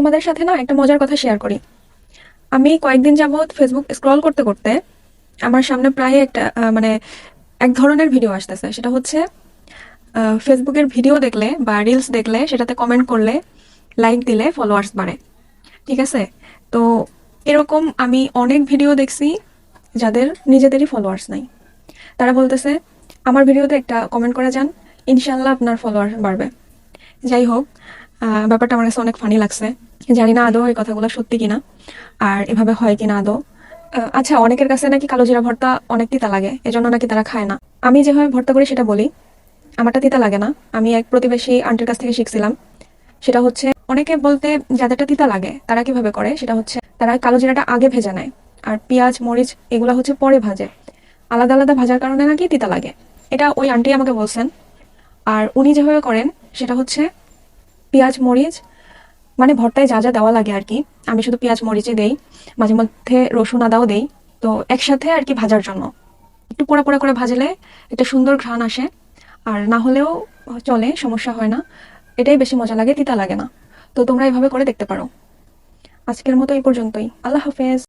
তোমাদের সাথে না একটা মজার কথা শেয়ার করি। আমি কয়েকদিন যাবৎ ফেসবুক স্ক্রল করতে করতে আমার সামনে প্রায় একটা মানে এক ধরনের ভিডিও আসতেছে। সেটা হচ্ছে ফেসবুকের ভিডিও দেখলে বা রিলস দেখলে সেটাতে কমেন্ট করলে, লাইক দিলে ফলোয়ার্স বাড়ে। ঠিক আছে? তো এরকম আমি অনেক ভিডিও দেখছি যাদের নিজেদেরই ফলোয়ার্স নাই। তারা বলতেছে আমার ভিডিওতে একটা কমেন্ট করে যান, ইনশাল্লাহ আপনার ফলোয়ার বাড়বে। যাই হোক, ব্যাপারটা আমার কাছে অনেক ফানি লাগছে। জানি না আদৌ এই কথাগুলো সত্যি কিনা, আর এভাবে হয় কিনা আদৌ। আচ্ছা, অনেকের কাছে নাকি কালো জিরা ভর্তা অনেক তিতা লাগে, এজন্য নাকি তারা খায় না। আমি যেভাবে ভর্তা করি সেটা বলি, আমারটা তিতা লাগে না। আমি এক প্রতিবেশী আন্টির কাছ থেকে শিখছিলাম। সেটা হচ্ছে, অনেকে বলতে যাদেরটা তিতা লাগে তারা কিভাবে করে, সেটা হচ্ছে তারা কালো জিরাটা আগে ভেজে নেয়, আর পেঁয়াজ মরিচ এগুলা হচ্ছে পরে ভাজে। আলাদা আলাদা ভাজার কারণে নাকি তিতা লাগে। এটা ওই আন্টি আমাকে বলছেন। আর উনি যেভাবে করেন সেটা হচ্ছে পেঁয়াজ মরিচ, মানে ভর্তায় যা যা দেওয়া লাগে আর কি, আমি শুধু পেঁয়াজ মরিচই দেই, মাঝে মধ্যে রসুন আদাও দেই। তো একসাথে আর কি ভাজার জন্য একটু পোড়া পোড়া করে ভাজলে একটা সুন্দর ঘ্রাণ আসে। আর না হলেও চলে, সমস্যা হয় না। এটাই বেশি মজা লাগে, তিতা লাগে না। তো তোমরা এভাবে করে দেখতে পারো। আজকের মতো এই পর্যন্তই। আল্লাহ হাফেজ।